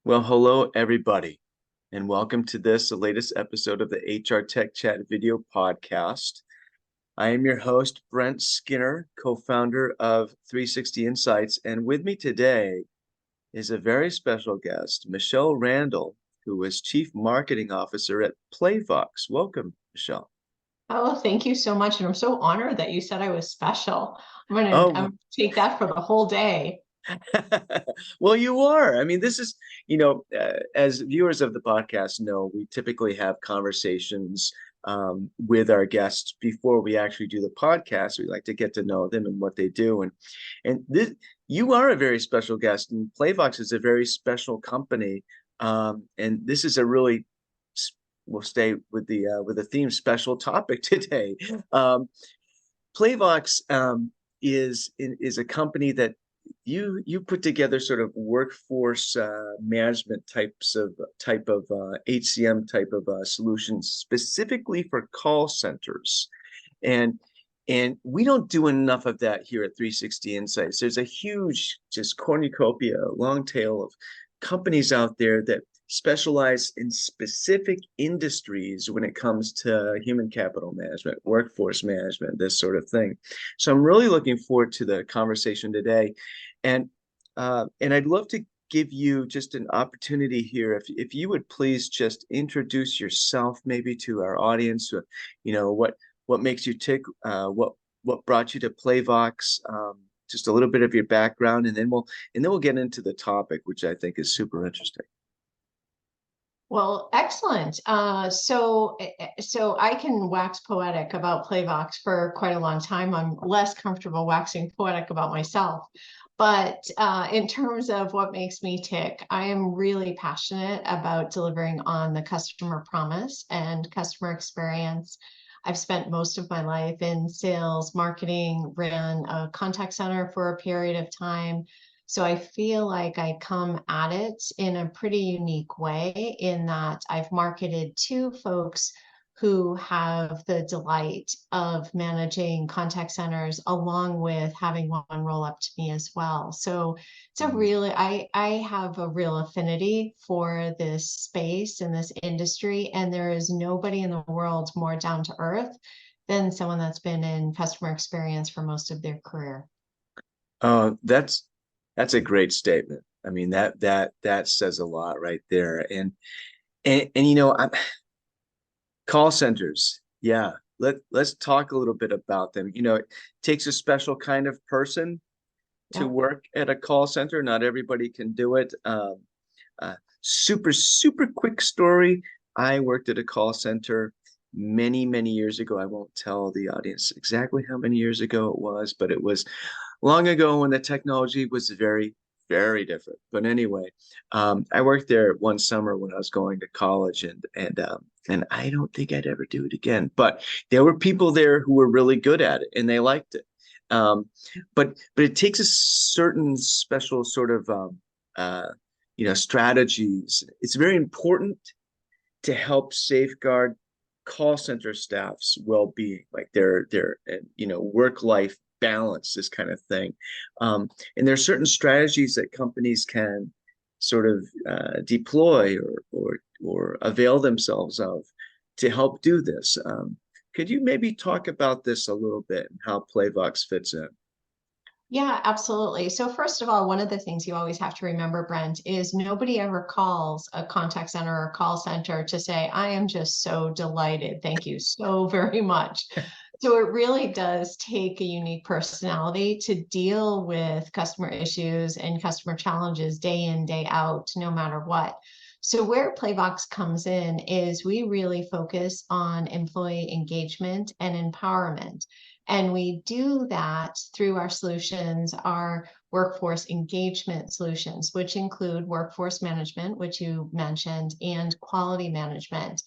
Well, hello, everybody, and welcome to the latest episode of the HR Tech Chat video podcast. I am your host, Brent Skinner, co-founder of 360 Insights, and with me today is a very special guest, Michelle Randall, who is Chief Marketing Officer at Playvox. Welcome, Michelle. Oh, thank you so much. And I'm so honored that you said I was special. I'm Oh, gonna take that for the whole day. well, you are. I mean, this is, as viewers of the podcast know, we typically have conversations with our guests before we actually do the podcast. We like to get to know them and what they do. And this, you are a very special guest, and Playvox is a very special company. And this is a really, we'll stay with the theme special topic today. Playvox is a company that you put together sort of workforce management type of HCM type of solutions specifically for call centers, and and we don't do enough of that here at 360 Insights. There's a huge just cornucopia, long tail of companies out there that specialize in specific industries when it comes to human capital management, workforce management, this sort of thing. So I'm really looking forward to the conversation today, and I'd love to give you just an opportunity here, if you would please just introduce yourself maybe to our audience, what makes you tick, what brought you to Playvox, just a little bit of your background, and then we'll get into the topic, which I think is super interesting. Well, excellent. So I can wax poetic about Playvox for quite a long time. I'm less comfortable waxing poetic about myself. But in terms of what makes me tick, I am really passionate about delivering on the customer promise and customer experience. I've spent most of my life in sales, marketing, ran a contact center for a period of time. So I feel like I come at it in a pretty unique way in that I've marketed to folks who have the delight of managing contact centers along with having one roll up to me as well. So it's a Mhm. really, I have a real affinity for this space and this industry, and there is nobody in the world more down to earth than someone that's been in customer experience for most of their career. That's a great statement. I mean, that says a lot right there. And call centers, yeah. Let's talk a little bit about them. It takes a special kind of person to Yep. work at a call center. Not everybody can do it. Super quick story. I worked at a call center many years ago. I won't tell the audience exactly how many years ago it was, but it was long ago when the technology was very different. But anyway, I worked there one summer when I was going to college, and I don't think I'd ever do it again. But there were people there who were really good at it, and they liked it. But it takes a certain special sort of uh, strategies. It's very important to help safeguard call center staff's well-being, like their work-life balance, this kind of thing. And there are certain strategies that companies can sort of deploy or avail themselves of to help do this. Could you maybe talk about this a little bit and how Playvox fits in? Yeah, absolutely. So first of all, one of the things you always have to remember, Brent, is nobody ever calls a contact center or call center to say, I am just so delighted. Thank you so very much. So it really does take a unique personality to deal with customer issues and customer challenges day in, day out, no matter what. So where Playvox comes in is we really focus on employee engagement and empowerment. And we do that through our solutions, our workforce engagement solutions, which include workforce management, which you mentioned, and quality management.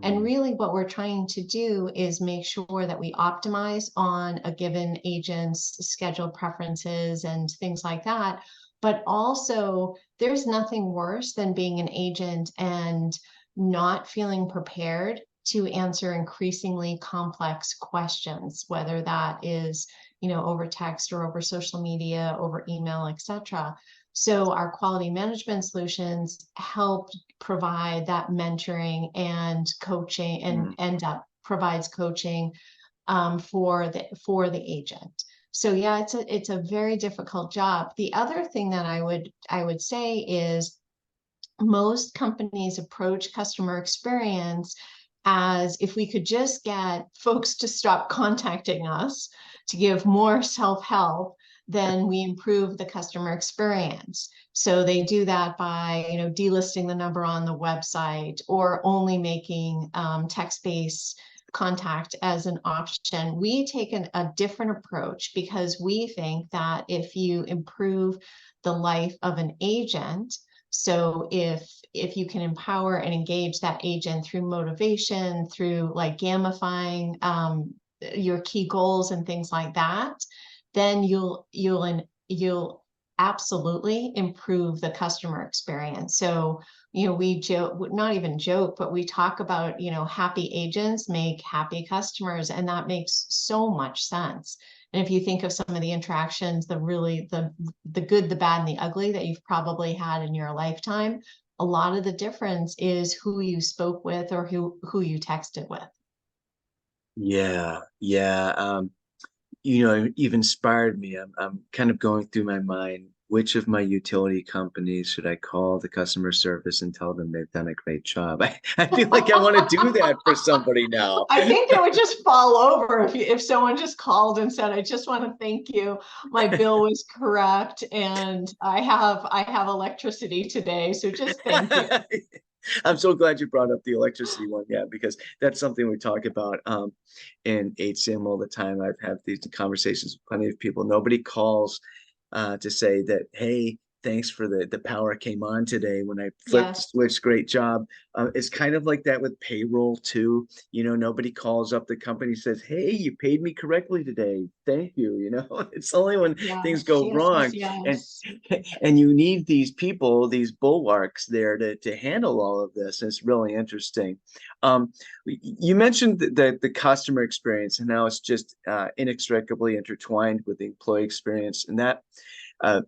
And Mhm. really, what we're trying to do is make sure that we optimize on a given agent's schedule preferences and things like that. But also, there's nothing worse than being an agent and not feeling prepared to answer increasingly complex questions, whether that is, over text or over social media, over email, etc. So our quality management solutions help provide that mentoring and coaching, and end up provides coaching for the agent. So yeah, it's a very difficult job. The other thing that I would say is most companies approach customer experience as, if we could just get folks to stop contacting us to give more self-help, then we improve the customer experience. So they do that by, delisting the number on the website, or only making text-based contact as an option. We take a different approach, because we think that if you improve the life of an agent, so if you can empower and engage that agent through motivation, through like gamifying your key goals and things like that, then you'll absolutely improve the customer experience. So, we joke, not even joke, but we talk about, happy agents make happy customers, and that makes so much sense. And if you think of some of the interactions, the good, the bad, and the ugly that you've probably had in your lifetime, a lot of the difference is who you spoke with, or who you texted with. Yeah, yeah. You've inspired me. I'm kind of going through my mind, which of my utility companies should I call the customer service and tell them they've done a great job? I feel like I want to do that for somebody now. I think it would just fall over if someone just called and said, "I just want to thank you. My bill was correct, and I have electricity today, so just thank you." I'm so glad you brought up the electricity one, yeah, because that's something we talk about in HCM all the time. I've had these conversations with plenty of people. Nobody calls to say that, hey, thanks for the power came on today when I flipped the Yes, switch. Great job. It's kind of like that with payroll too. Nobody calls up the company and says, hey, you paid me correctly today. Thank you. It's only when things yes, go yes, yes, wrong. And yes. and you need these people, these bulwarks there to handle all of this. And it's really interesting. You mentioned the customer experience, and now it's just inextricably intertwined with the employee experience, and that uh,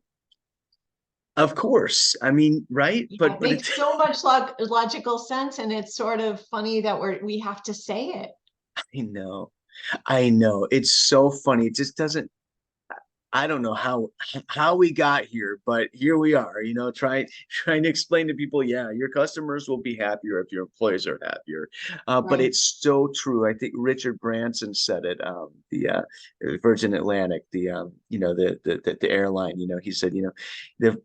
of course, I mean, right? Yeah, But it but makes it's so much logical sense, and it's sort of funny that we have to say it. I know, I know. It's so funny. It just doesn't. I don't know how we got here, but here we are. Trying to explain to people, yeah, your customers will be happier if your employees are happier. But Right. it's so true. I think Richard Branson said it. The Virgin Atlantic, the airline. He said, the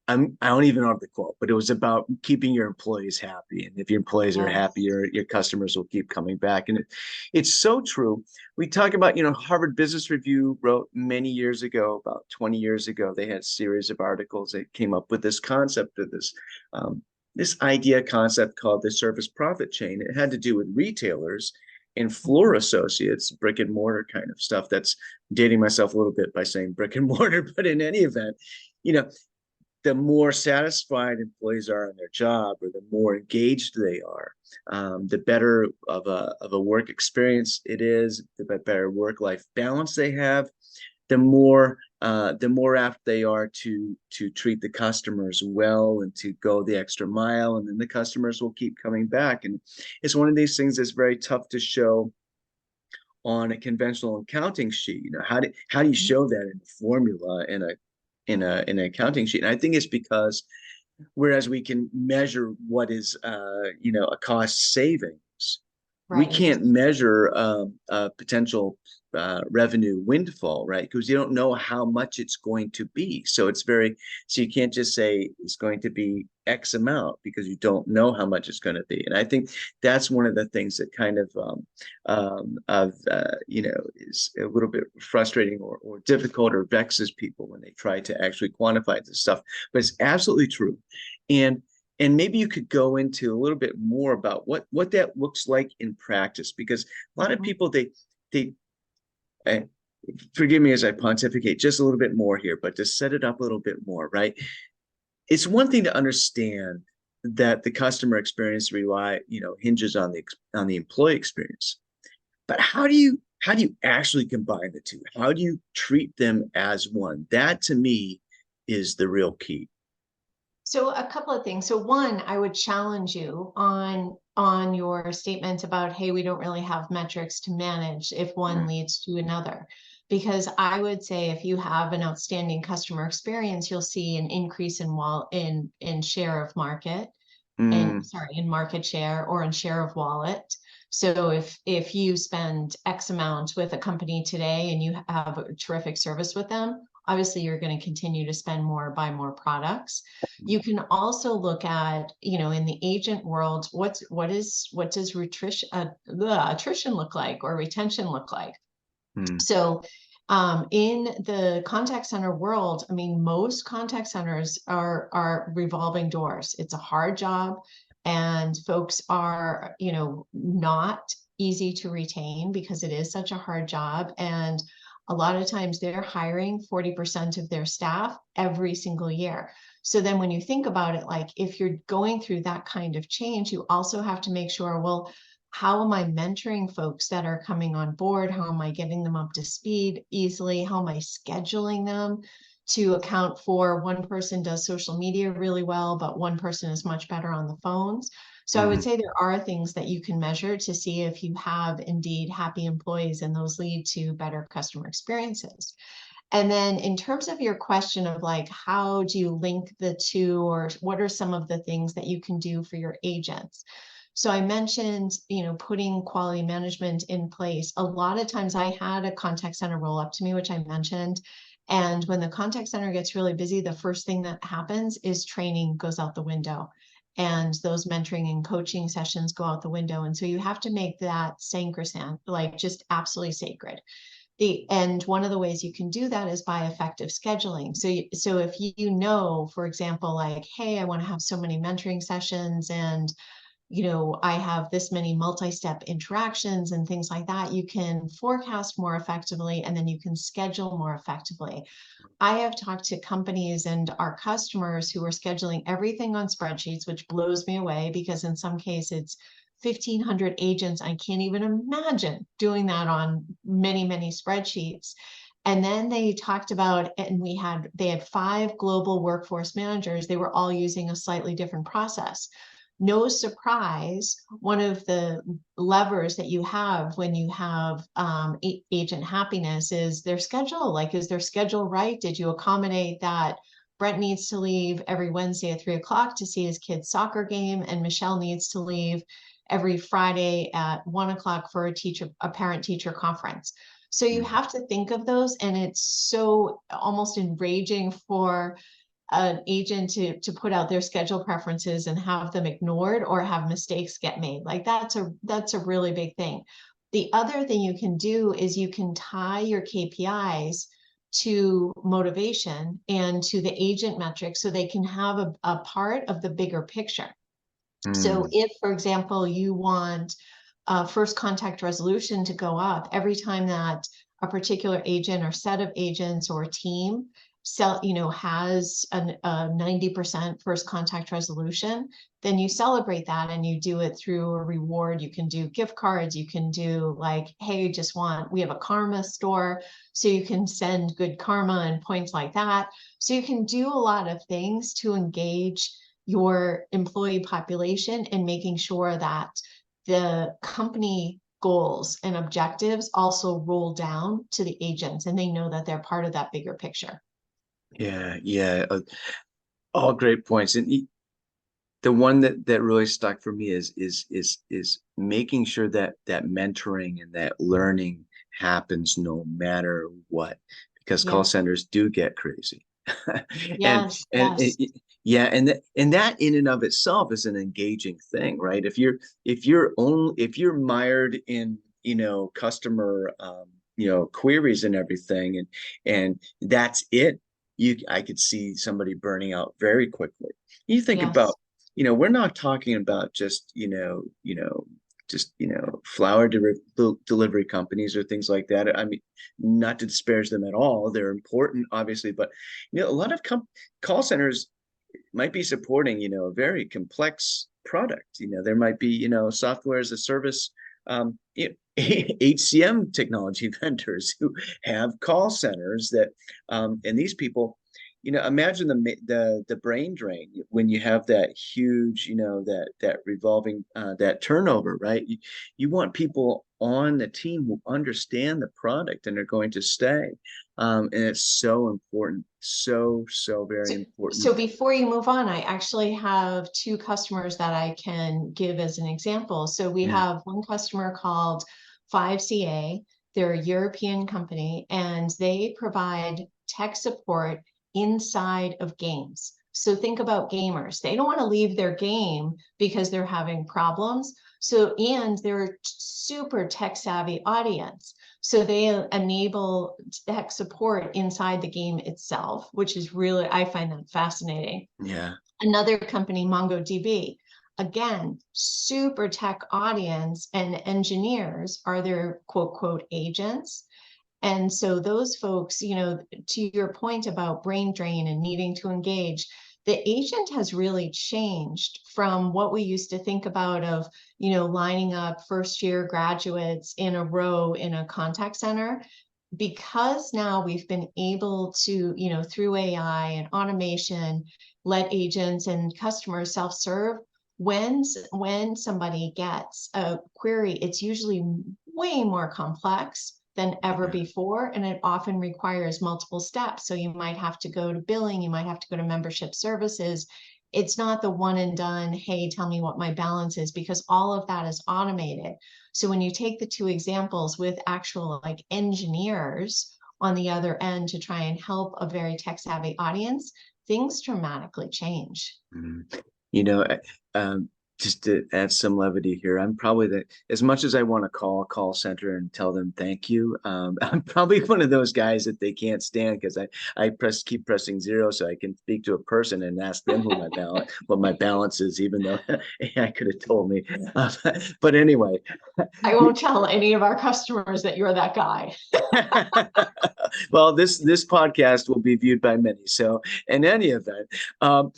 I don't even know the quote, but it was about keeping your employees happy. And if your employees are happy, Yes. your customers will keep coming back. And it's so true. We talk about, Harvard Business Review wrote many years ago, about 20 years ago, they had a series of articles that came up with this concept of this idea concept called the service profit chain. It had to do with retailers and floor associates, brick and mortar kind of stuff. That's dating myself a little bit by saying brick and mortar, but in any event, you know, the more satisfied employees are in their job, or the more engaged they are, the better of a work experience it is, the better work-life balance they have, the more apt they are to treat the customers well and to go the extra mile, and then the customers will keep coming back. And it's one of these things that's very tough to show on a conventional accounting sheet. How do you show that in a formula in an accounting sheet? And I think it's because whereas we can measure what is a cost savings, we Right. can't measure a potential revenue windfall, right? Because you don't know how much it's going to be. So you can't just say it's going to be X amount, because you don't know how much it's going to be. And I think that's one of the things that kind of is a little bit frustrating, or difficult, or vexes people when they try to actually quantify this stuff. But it's absolutely true. And maybe you could go into a little bit more about what that looks like in practice, because a lot of Mhm. people they uh, forgive me as I pontificate just a little bit more here, but to set it up a little bit more, right? It's one thing to understand that the customer experience hinges on the employee experience, but how do you actually combine the two? How do you treat them as one? That, to me, is the real key? So a couple of things. So one, I would challenge you on your statement about, hey, we don't really have metrics to manage if one Mm, leads to another. Because I would say if you have an outstanding customer experience, you'll see an increase in share of market, and mm, sorry, in market share or in share of wallet. So if you spend X amount with a company today and you have a terrific service with them, obviously you're going to continue to spend more, buy more products. You can also look at, in the agent world, what does attrition look like or retention look like? mm, So in the contact center world, I mean, most contact centers are revolving doors. It's a hard job, and folks are, not easy to retain because it is such a hard job. And a lot of times they're hiring 40% of their staff every single year. So then when you think about it, like if you're going through that kind of change, you also have to make sure, well, how am I mentoring folks that are coming on board? How am I getting them up to speed easily? How am I scheduling them to account for one person does social media really well, but one person is much better on the phones? So I would mhm. say there are things that you can measure to see if you have indeed happy employees, and those lead to better customer experiences. And then in terms of your question of like, how do you link the two, or what are some of the things that you can do for your agents? So I mentioned, putting quality management in place. A lot of times I had a contact center roll up to me, which I mentioned. And when the contact center gets really busy, the first thing that happens is training goes out the window. And those mentoring and coaching sessions go out the window. And so you have to make that sacrosanct, like just absolutely sacred. And one of the ways you can do that is by effective scheduling. So if you know, for example, like, hey, I want to have so many mentoring sessions, and I have this many multi-step interactions and things like that, you can forecast more effectively, and then you can schedule more effectively. I have talked to companies and our customers who are scheduling everything on spreadsheets, which blows me away because in some cases it's 1,500 agents. I can't even imagine doing that on many, many spreadsheets. And then they talked about, and they had 5 global workforce managers. They were all using a slightly different process. No surprise, one of the levers that you have when you have agent happiness is their schedule. Like, is their schedule right? Did you accommodate that Brent needs to leave every Wednesday at 3 o'clock to see his kid's soccer game, and Michelle needs to leave every Friday at 1 o'clock for a parent teacher conference? So you Mhm. have to think of those, and it's so almost enraging for an agent to put out their schedule preferences and have them ignored or have mistakes get made. Like that's a really big thing. The other thing you can do is you can tie your KPIs to motivation and to the agent metrics so they can have a part of the bigger picture. So Mm, if, for example, you want first contact resolution to go up every time that a particular agent or set of agents or team has a 90% first contact resolution, then you celebrate that and you do it through a reward. You can do gift cards. You can do like, hey, we have a karma store, so you can send good karma and points like that. So you can do a lot of things to engage your employee population and making sure that the company goals and objectives also roll down to the agents and they know that they're part of that bigger picture. yeah, yeah, all great points. And the one that really stuck for me is making sure that that mentoring and that learning happens no matter what, because call Yes, centers do get crazy. and yes, and yes, yeah, and that in and of itself is an engaging thing, right? If you're mired in, customer, queries and everything, and that's it, I could see somebody burning out very quickly. You think about, yes, we're not talking about just, flower delivery companies or things like that. I mean, not to disparage them at all. They're important, obviously, but a lot of call centers might be supporting, a very complex product. There might be, software as a service, HCM technology vendors who have call centers and these people, imagine the brain drain when you have that huge, that revolving, that turnover, right? You want people on the team who understand the product and are going to stay. And it's so important, so very So, important. so before you move on, I actually have two customers that I can give as an example. So we Yeah. have one customer called 5CA. They're a European company and they provide tech support inside of games. So think about gamers. They don't want to leave their game because they're having problems. So, and they're a super tech savvy audience. So they enable tech support inside the game itself, which is really, I find that fascinating. Yeah. Another company, MongoDB, again, super tech audience, and engineers are their quote, quote, agents. And so those folks, to your point about brain drain and needing to engage, the agent has really changed from what we used to think about of, lining up first year graduates in a row in a contact center. Because now we've been able to, through AI and automation, let agents and customers self-serve. When somebody gets a query, it's usually way more complex than ever Yeah. before, and it often requires multiple steps. So you might have to go to billing, you might have to go to membership services. It's not the one and done, hey, tell me what my balance is, because all of that is automated. So when you take the two examples with actual like engineers on the other end to try and help a very tech savvy audience, things dramatically change. Mhm. You know, just to add some levity here, I'm probably as much as I want to call a call center and tell them thank you, I'm probably one of those guys that they can't stand because I keep pressing zero so I can speak to a person and ask them what my balance is, even though AI could have told me. But anyway, I won't tell any of our customers that you're that guy. well, this podcast will be viewed by many. So in any event, um,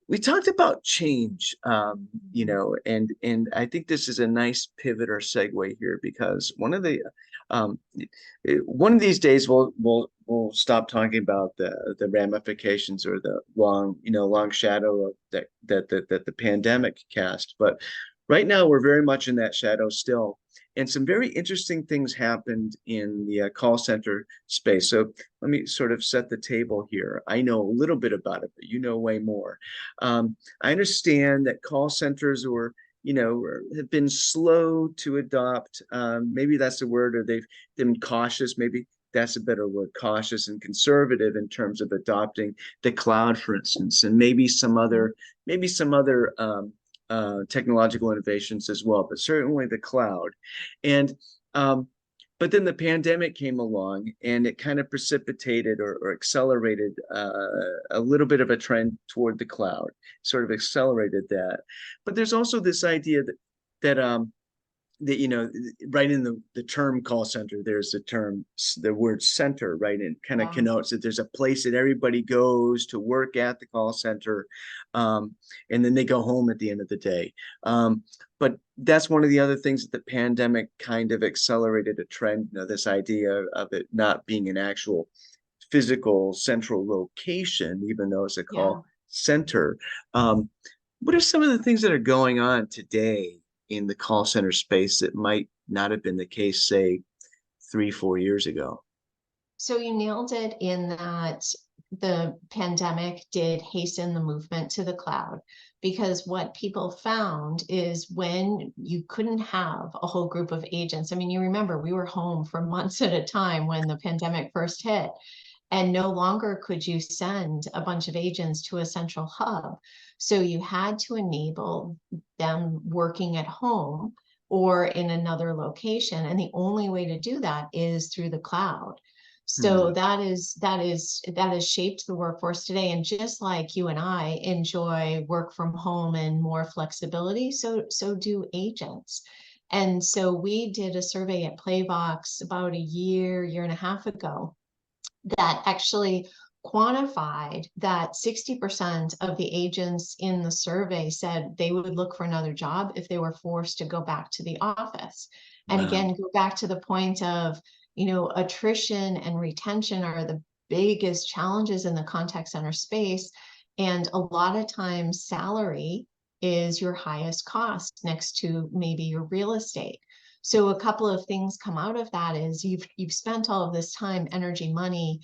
we talked about change, and I think this is a nice pivot or segue here because um, one of these days we'll stop talking about the ramifications or the long shadow of that the pandemic cast, but right now we're very much in that shadow still. And some very interesting things happened in the call center space. So let me sort of set the table here. I know a little bit about it, but you know way more. I understand that call centers have been slow to adopt. Maybe that's the word, or they've been cautious. Maybe that's a better word, cautious and conservative in terms of adopting the cloud, for instance, and maybe some other technological innovations as well, but certainly the cloud. And but then the pandemic came along and it kind of precipitated or accelerated a little bit of a trend toward the cloud, sort of accelerated that. But there's also this idea that right in the term call center, there's the word center, right? And kind of Yeah. connotes that there's a place that everybody goes to work at the call center, and then they go home at the end of the day. But that's one of the other things that the pandemic kind of accelerated a trend, this idea of it not being an actual physical central location, even though it's a Yeah. call center. Um, what are some of the things that are going on today in the call center space that might not have been the case, say, 3, 4 years ago? So you nailed it in that the pandemic did hasten the movement to the cloud, because what people found is when you couldn't have a whole group of agents. I mean, you remember we were home for months at a time when the pandemic first hit, and no longer could you send a bunch of agents to a central hub. So you had to enable them working at home or in another location. And the only way to do that is through the cloud. So Hmm. that has shaped the workforce today. And just like you and I enjoy work from home and more flexibility, so do agents. And so we did a survey at Playvox about a year and a half ago that actually quantified that 60% of the agents in the survey said they would look for another job if they were forced to go back to the office. And Wow. again, go back to the point of, attrition and retention are the biggest challenges in the contact center space. And a lot of times salary is your highest cost next to maybe your real estate. So a couple of things come out of that is you've spent all of this time, energy, money,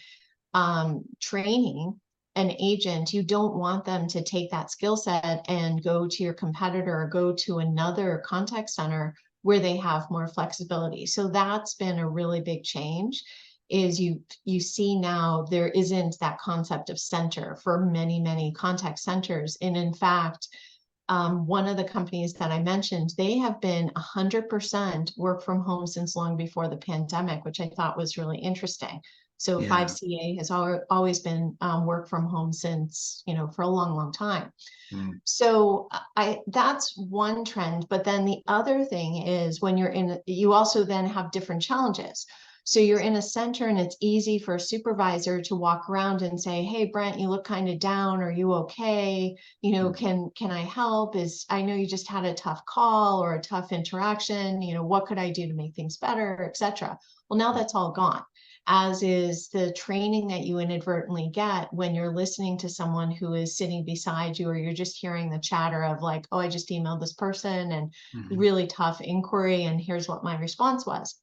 training an agent. You don't want them to take that skill set and go to your competitor or go to another contact center where they have more flexibility. So that's been a really big change, is you see now there isn't that concept of center for many, many contact centers. And in fact, one of the companies that I mentioned, they have been 100% work from home since long before the pandemic, which I thought was really interesting. So Yeah. 5CA has always been work from home since, for a long, long time. Mm. So that's one trend. But then the other thing is when you also then have different challenges. So you're in a center and it's easy for a supervisor to walk around and say, hey, Brent, you look kind of down. Are you okay? Can I help? I know you just had a tough call or a tough interaction. What could I do to make things better, etc. Well, now that's all gone, as is the training that you inadvertently get when you're listening to someone who is sitting beside you, or you're just hearing the chatter of like, oh, I just emailed this person and really tough inquiry, and here's what my response was.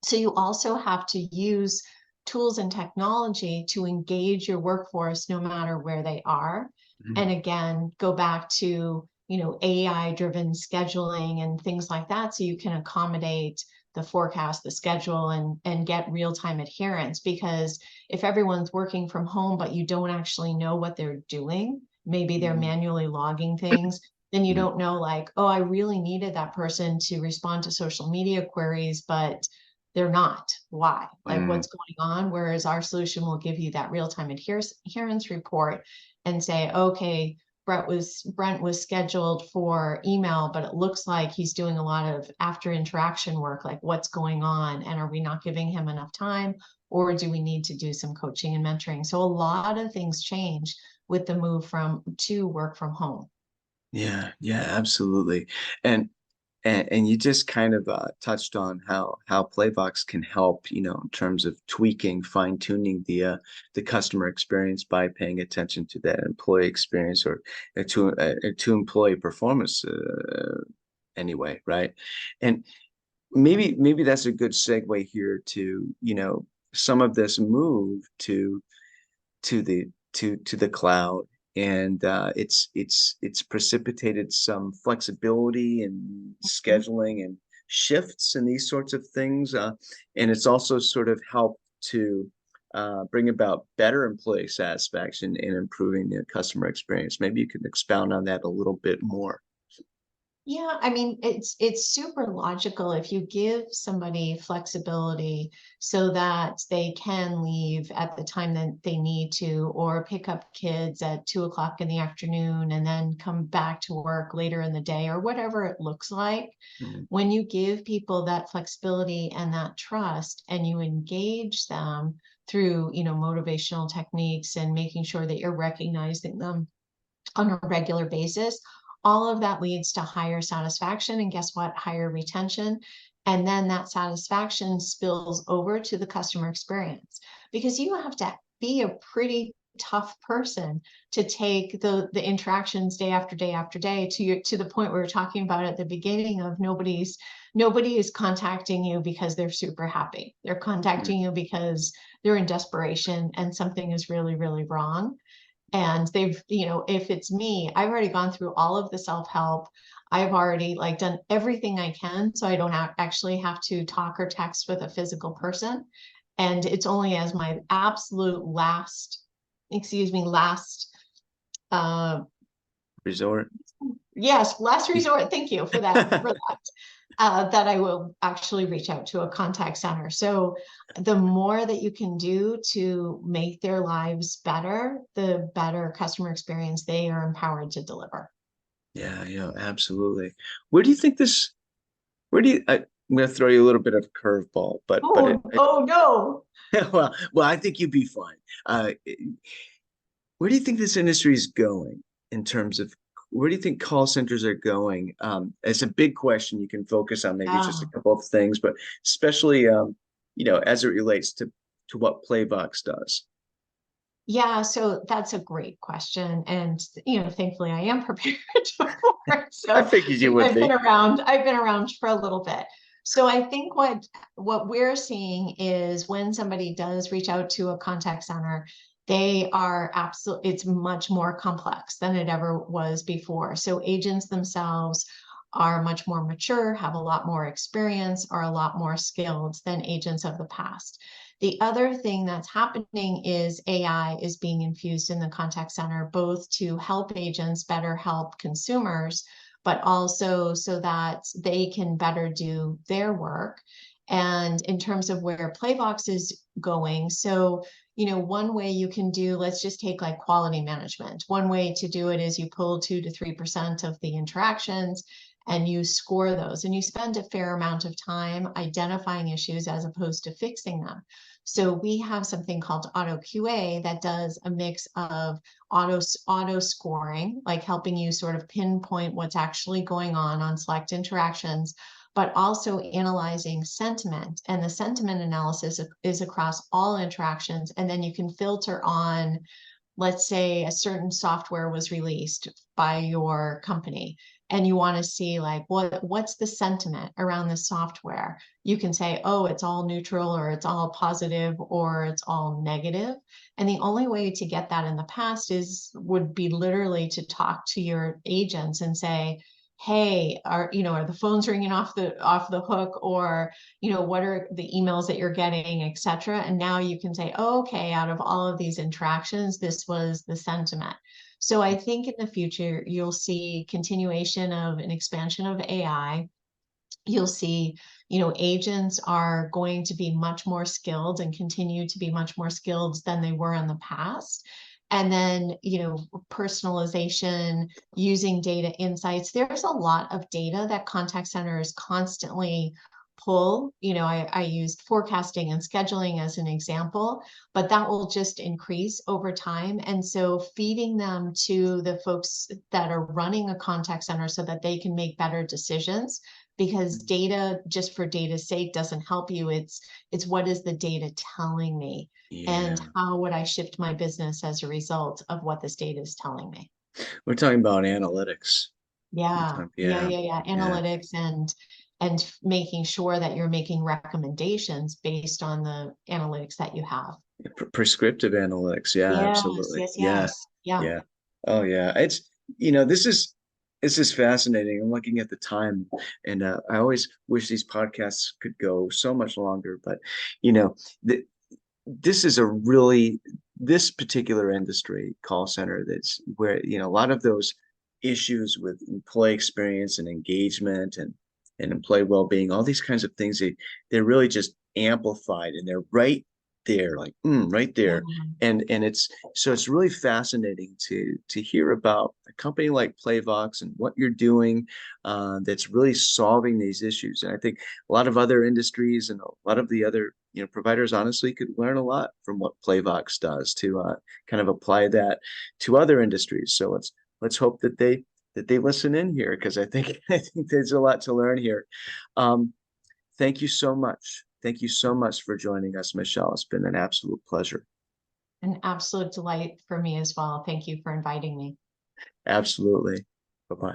So you also have to use tools and technology to engage your workforce no matter where they are. And again, go back to, AI driven scheduling and things like that, so you can accommodate the forecast, the schedule, and get real-time adherence. Because if everyone's working from home, but you don't actually know what they're doing, maybe they're manually logging things, then you don't know, like, oh, I really needed that person to respond to social media queries, but they're not. Why? Like, what's going on? Whereas our solution will give you that real-time adherence report and say, okay, Brent was scheduled for email, but it looks like he's doing a lot of after interaction work. Like, what's going on? And are we not giving him enough time? Or do we need to do some coaching and mentoring? So a lot of things change with the move to work from home. Yeah, yeah, absolutely. And and you just kind of touched on how Playvox can help, in terms of tweaking, fine-tuning the customer experience by paying attention to that employee experience, or to employee performance anyway, right? And maybe that's a good segue here to, some of this move to the cloud. And it's precipitated some flexibility and scheduling and shifts and these sorts of things, and it's also sort of helped to bring about better employee satisfaction and improving the customer experience. Maybe you can expound on that a little bit more. Yeah, I mean, it's super logical if you give somebody flexibility so that they can leave at the time that they need to, or pick up kids at 2 o'clock in the afternoon and then come back to work later in the day, or whatever it looks like. Mhm. When you give people that flexibility and that trust, and you engage them through, motivational techniques and making sure that you're recognizing them on a regular basis, all of that leads to higher satisfaction. And guess what? Higher retention. And then that satisfaction spills over to the customer experience, because you have to be a pretty tough person to take the interactions day after day after day to the point we were talking about at the beginning of nobody is contacting you because they're super happy. They're contacting you because they're in desperation and something is really, really wrong. And they've, if it's me, I've already gone through all of the self-help. I've already like done everything I can, so I don't actually have to talk or text with a physical person. And it's only as my absolute last, uh, Resort. yes, last resort. Thank you for that, that I will actually reach out to a contact center. So the more that you can do to make their lives better, the better customer experience they are empowered to deliver. Yeah, yeah, absolutely. Where do you think this? Where do you? I'm going to throw you a little bit of a curveball, but Oh no. well, I think you'd be fine. Uh, where do you think this industry is going in terms of, where do you think call centers are going? It's a big question. You can focus on maybe just a Yeah. couple of things, but especially, as it relates to what Playvox does. Yeah, so that's a great question. And, thankfully I am prepared for it. I So figured you because would be. I've been around for a little bit. So I think what we're seeing is when somebody does reach out to a contact center, they are absolutely, it's much more complex than it ever was before. So agents themselves are much more mature, have a lot more experience, are a lot more skilled than agents of the past. The other thing that's happening is AI is being infused in the contact center, both to help agents better help consumers, but also so that they can better do their work. And in terms of where Playvox is going, so one way you can do, let's just take like quality management. One way to do it is you pull 2 to 3% of the interactions and you score those, and you spend a fair amount of time identifying issues as opposed to fixing them. So we have something called Auto QA that does a mix of auto scoring, like helping you sort of pinpoint what's actually going on select interactions, but also analyzing sentiment. And the sentiment analysis is across all interactions. And then you can filter on, let's say a certain software was released by your company and you want to see like what's the sentiment around the software. You can say, oh, it's all neutral, or it's all positive, or it's all negative. And the only way to get that in the past would be literally to talk to your agents and say, hey, are the phones ringing off the hook, or what are the emails that you're getting, etc. And now you can say, oh, okay, out of all of these interactions, this was the sentiment. So I think in the future, you'll see continuation of an expansion of AI. You'll see, agents are going to be much more skilled and continue to be much more skilled than they were in the past. And then, personalization, using data insights. There's a lot of data that contact centers constantly pull. I used forecasting and scheduling as an example, but that will just increase over time. And so feeding them to the folks that are running a contact center so that they can make better decisions, because data just for data's sake doesn't help you. It's what is the data telling me, Yeah. and how would I shift my business as a result of what this data is telling me. We're talking about analytics. Yeah, yeah, Yeah. yeah, yeah. Yeah. Analytics and making sure that you're making recommendations based on the analytics that you have. Prescriptive analytics. Yeah, Yes, absolutely. yes, Yeah. yes. Yeah. Yeah. Oh yeah. This is fascinating. I'm looking at the time, and I always wish these podcasts could go so much longer, but you know, th this is a really this particular industry, call center, that's where a lot of those issues with employee experience and engagement and employee well-being, all these kinds of things, they're really just amplified, and they're right there, like right Yeah. there. And it's really fascinating to hear about a company like Playvox and what you're doing, that's really solving these issues. And I think a lot of other industries and a lot of the other providers honestly could learn a lot from what Playvox does to kind of apply that to other industries. So let's hope that they listen in here, because I think I think there's a lot to learn here. Um, thank you so much. Thank you so much for joining us, Michelle. It's been an absolute pleasure. An absolute delight for me as well. Thank you for inviting me. Absolutely.